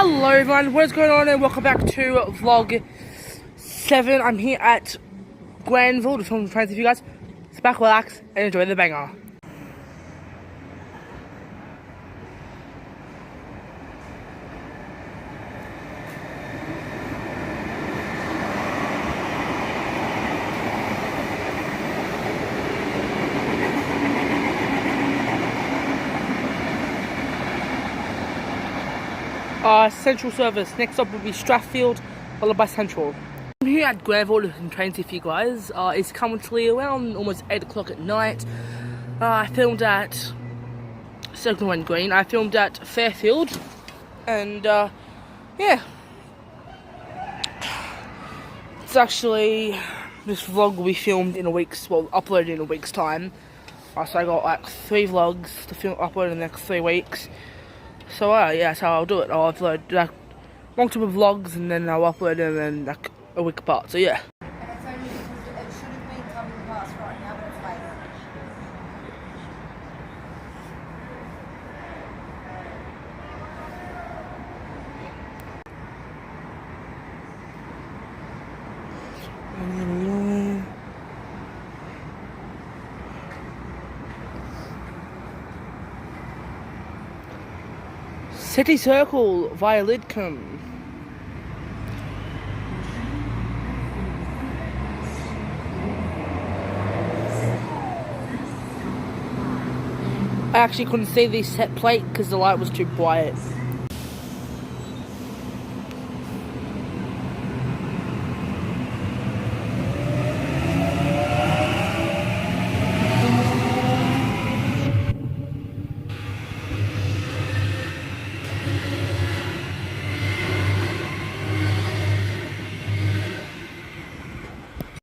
Hello everyone, what is going on and welcome back to vlog 7. I'm here at Granville to film trains with you guys. Sit back, relax and enjoy the banger. Central service. Next up will be Strathfield, followed by Central. I'm here at Granville in trains with you guys. It's currently around almost 8 o'clock at night. I filmed at Circle and Green. I filmed at Fairfield, and yeah, it's actually this vlog will be filmed in a week's, well, uploaded in a week's time. So I got like 3 vlogs to film, upload in the next 3 weeks. So yeah, that's how I'll do it. I'll upload like multiple vlogs and then I'll upload them in like a week apart. So yeah. And it's only because it should have been coming past right now, but it's later. City Circle via Lidcombe. I actually couldn't see the set plate because the light was too bright.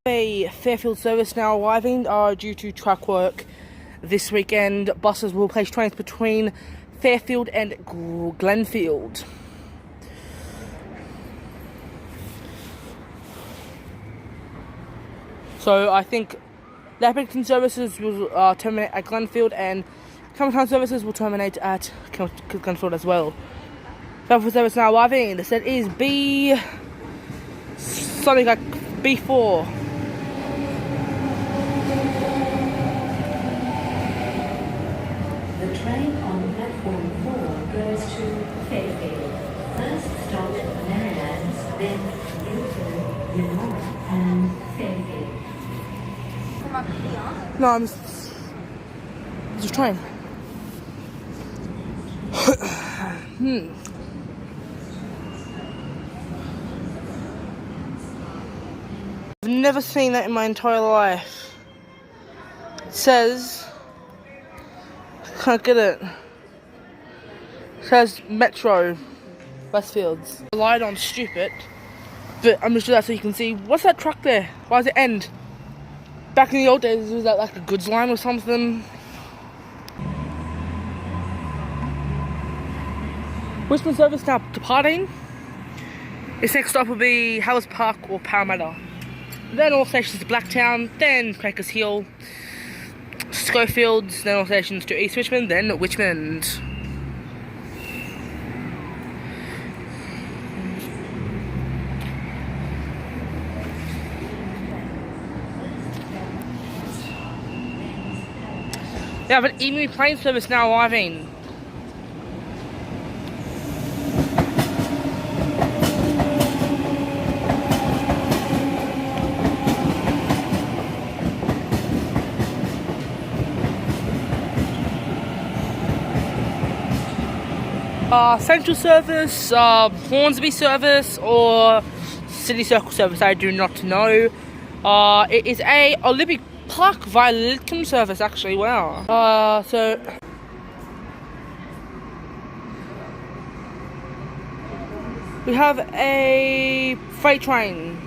A Fairfield service now arriving due to track work this weekend. Buses will place trains between Fairfield and Glenfield. So I think the Appington services will terminate at Glenfield, and Campbelltown services will terminate at Glenfield as well. Fairfield service now arriving. The set is something like B4. The train on platform 4 goes to Fairfield. First stop Marylands, then Newton, Lenore and Fairfield. Come up here. No, I'm just trying. I've never seen that in my entire life. It says, can't get it. It says Metro Westfields. I lied on stupid, but I'm just doing that so you can see. What's that truck there? Why does it end? Back in the old days, was that like a goods line or something? Richmond service now departing. Its next stop will be Howes Park or Parramatta. Then all stations to Blacktown, then Quakers Hill, Schofields, then all stations to East Richmond, then Richmond. Yeah, but evening train service now arriving. Central service, Hornsby service, or City Circle service, I do not know. It is a Olympic Park via Lidcombe service, actually, wow. So we have a freight train.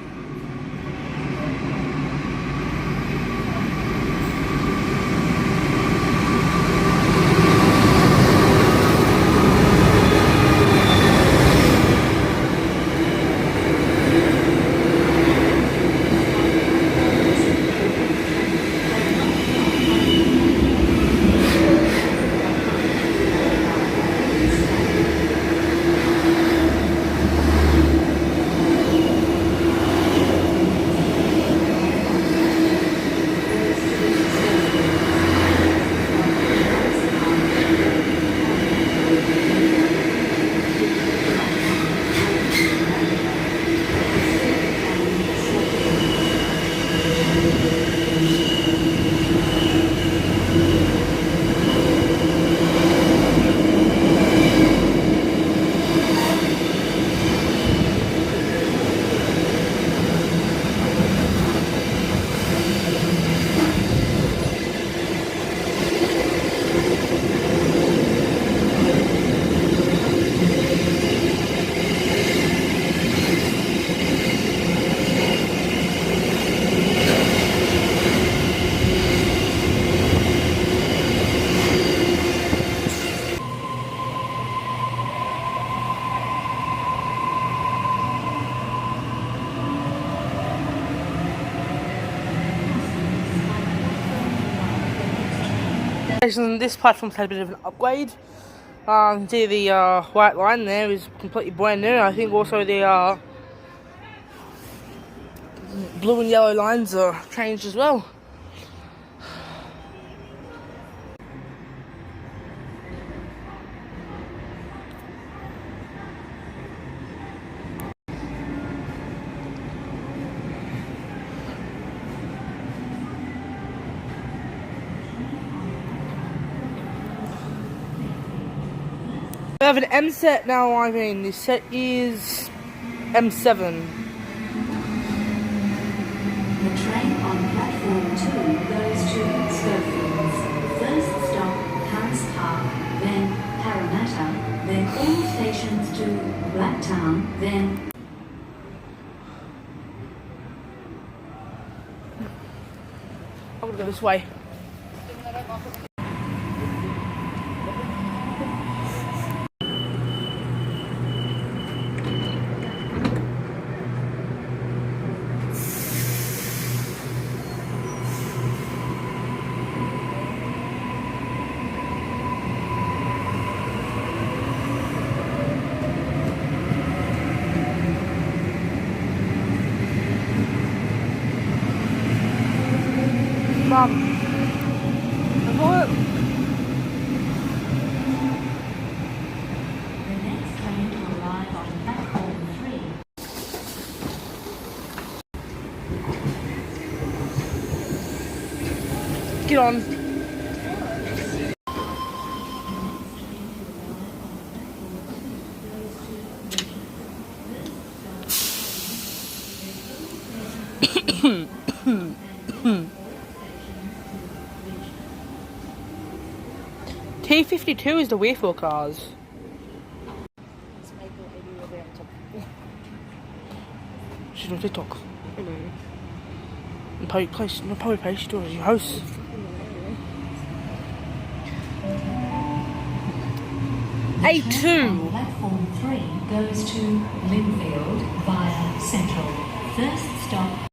This platform's had a bit of an upgrade. You can see the white line there is completely brand new. I think also the blue and yellow lines are changed as well. We have an M set now arriving. This set is M7. The train on platform 2 goes to Schofields. First stop, Harris Park, then Parramatta, then all stations to Blacktown, then... I'm gonna go this way. Mum, what? The next train to arrive on platform 3. Get on. T52 is the Wherefore cars. She's on TikTok. And public place, no public place, she's doing your host. A2. Platform 3 goes to Granville via Central. First stop.